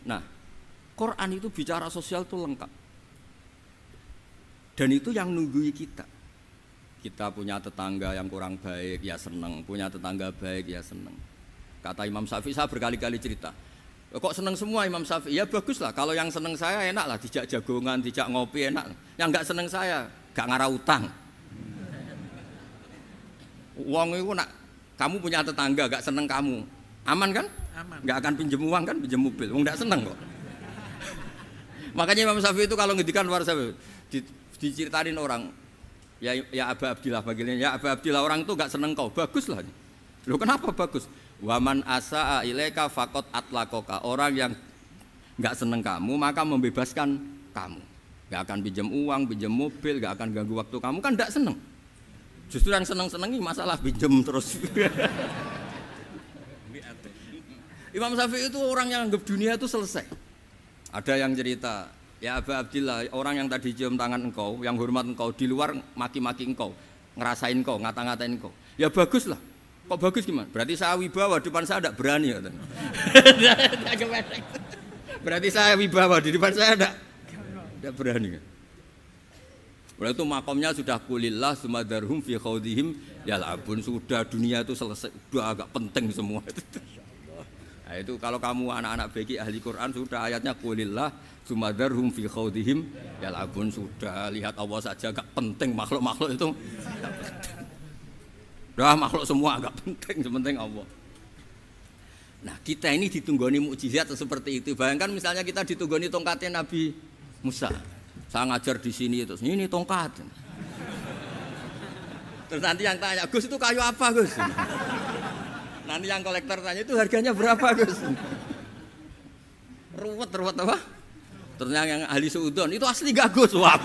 Nah, Quran itu bicara sosial itu lengkap. Dan itu yang nunggui kita. Kita punya tetangga yang kurang baik, ya seneng. Punya tetangga baik, ya seneng. Kata Imam Syafi'i, saya berkali-kali cerita. Kok seneng semua Imam Syafi'i? Ya bagus lah. Kalau yang seneng saya enak lah. Dijak jagongan, dijak ngopi enak. Yang enggak seneng saya, gak ngarah utang. Uang itu nak, kamu punya tetangga gak seneng kamu. Aman kan? Aman. Gak akan pinjem uang kan, pinjem mobil. Wong gak seneng kok. Makanya Imam Syafi'i itu kalau ngedikan luar Syafi'i, diceritain orang, ya Aba Abdillah bagiannya, ya Aba Abdillah orang itu gak seneng kau. Bagus lah. Loh kenapa bagus? Waman asa'a ilaika faqad atlaqaka. Orang yang enggak seneng kamu maka membebaskan kamu. Enggak akan pinjam uang, pinjam mobil, enggak akan ganggu waktu kamu, kan enggak seneng. Justru yang seneng-senengi masalah pinjam terus. Imam Syafi'i itu orang yang anggap dunia itu selesai. Ada yang cerita, ya Aba Abdillah, orang yang tadi cium tangan engkau, yang hormat engkau, di luar maki-maki engkau, ngerasain engkau, ngata-ngatain engkau. Ya bagus lah. Kok bagus gimana? Berarti saya wibawa, depan saya tidak berani. Berarti saya wibawa, di depan saya tidak berani. Berarti itu makomnya sudah kulillah sumadarhum fi khawdihim yal'abun. Sudah dunia itu selesai, sudah agak penting semua. Nah itu kalau kamu anak-anak bagi ahli Quran, sudah ayatnya kulillah sumadarhum fi khawdihim yal'abun. Sudah lihat Allah saja agak penting, makhluk-makhluk itu agak penting. Dah makhluk semua agak penting, sepenting Allah. Nah kita ini ditunggoni mukjizat seperti itu. Bayangkan misalnya kita ditunggoni tongkatnya Nabi Musa. Saya ngajar di sini terus ini tongkat. Terus nanti yang tanya, Gus itu kayu apa Gus? Nanti yang kolektor tanya itu harganya berapa Gus? Ruwet apa? Terus yang ahli suudon itu asli enggak Gus? Wah.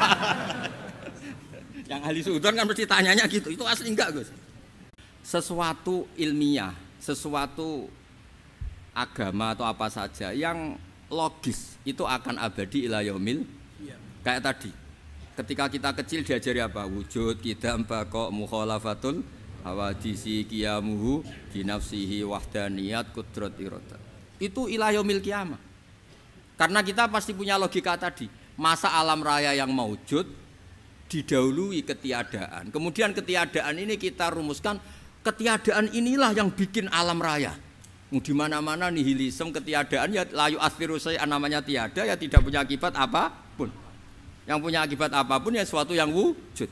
Yang ahli suudon kan mesti tanyanya gitu, itu asli enggak Gus? Sesuatu ilmiah, sesuatu agama atau apa saja yang logis itu akan abadi ila yaumil. Kayak tadi, ketika kita kecil diajari apa? Wujud, qidam, baqa, mukhalafatul hawadisi, qiyamuhu, binafsihi, wahdaniyat, qudrat, iradah. Itu ila yaumil qiyamah. Karena kita pasti punya logika tadi. Masa alam raya yang maujud didahului ketiadaan. Kemudian ketiadaan ini kita rumuskan, ketiadaan inilah yang bikin alam raya. Di mana-mana nihilisme, ketiadaan ya layu asfiru say'an, namanya tiada ya tidak punya akibat apapun. Yang punya akibat apapun ya sesuatu yang wujud.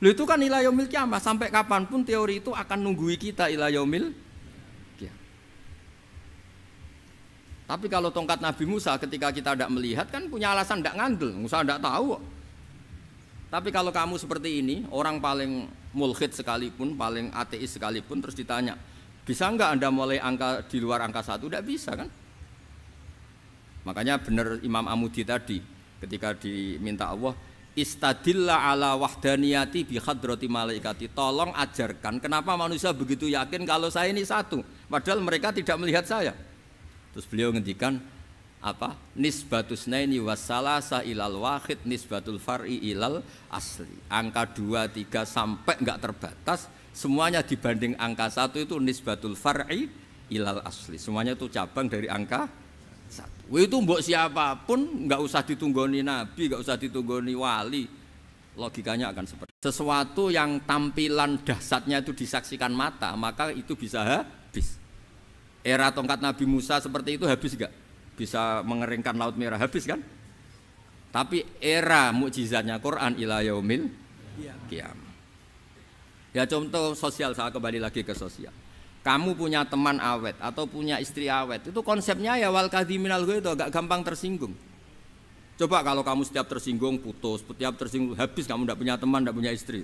Lalu itu kan ila yaumil qiyamah, sampai kapanpun teori itu akan nunggui kita ila yaumil qiyamah. Tapi kalau tongkat Nabi Musa ketika kita tidak melihat kan punya alasan tidak ngandel, Musa tidak tahu. Tapi kalau kamu seperti ini, orang paling mulhid sekalipun, paling ateis sekalipun, terus ditanya, bisa enggak Anda mulai angka di luar angka 1? Tidak bisa kan? Makanya benar Imam Amudi tadi ketika diminta Allah, istadilla ala wahdaniyati bi hadrati malaikati. Tolong ajarkan kenapa manusia begitu yakin kalau saya ini satu, padahal mereka tidak melihat saya. Terus beliau ngendikan apa? Nisbatus naini wassalasa ilal wahid nisbatul far'i ilal asli. Angka 2, 3 sampai enggak terbatas, semuanya dibanding angka 1 itu nisbatul far'i ilal asli. Semuanya itu cabang dari angka 1. Itu mbok siapapun enggak usah ditunggoni nabi, enggak usah ditunggoni wali. Logikanya akan seperti sesuatu yang tampilan dahsyatnya itu disaksikan mata, maka itu bisa habis. Era tongkat Nabi Musa seperti itu habis enggak? Bisa mengeringkan laut merah, habis kan? Tapi era mukjizatnya Quran ila yaumil qiyamah. Ya contoh sosial, saya kembali lagi ke sosial. Kamu punya teman awet atau punya istri awet, itu konsepnya ya wal kadhiminal ghaidh, agak gampang tersinggung. Coba kalau kamu setiap tersinggung putus, setiap tersinggung habis, kamu tidak punya teman, tidak punya istri.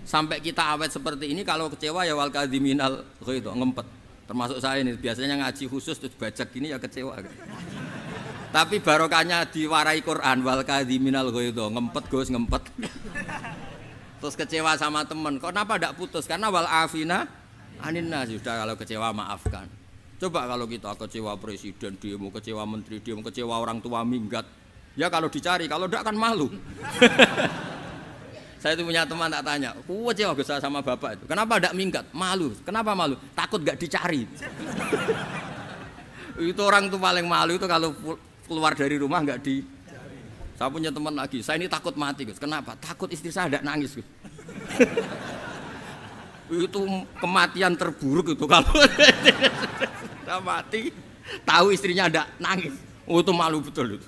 Sampai kita awet seperti ini, kalau kecewa ya wal kadhiminal ghaidh, ngempet. Termasuk saya ini, biasanya ngaji khusus terus baca gini ya kecewa. Tapi barokahnya diwarai Quran, wal kadhiminal ghaidh, ngempet Gus, ngempet. Terus kecewa sama teman, kenapa tidak putus? Karena wal afina aninna, sudah kalau kecewa maafkan. Coba kalau kita kecewa presiden demo, kecewa menteri demo, kecewa orang tua minggat, ya kalau dicari, kalau tidak kan malu. Saya itu punya teman tak tanya, kecewa Gus sama bapak itu, kenapa tidak minggat? Malu. Kenapa malu? Takut gak dicari. Itu orang tuh paling malu itu kalau keluar dari rumah nggak di. Saya punya teman lagi, saya ini takut mati Gus. Kenapa? Takut istri saya ada nangis Gus. Itu kematian terburuk itu kalau sudah mati, tahu istrinya ada nangis. Oh, itu malu betul itu.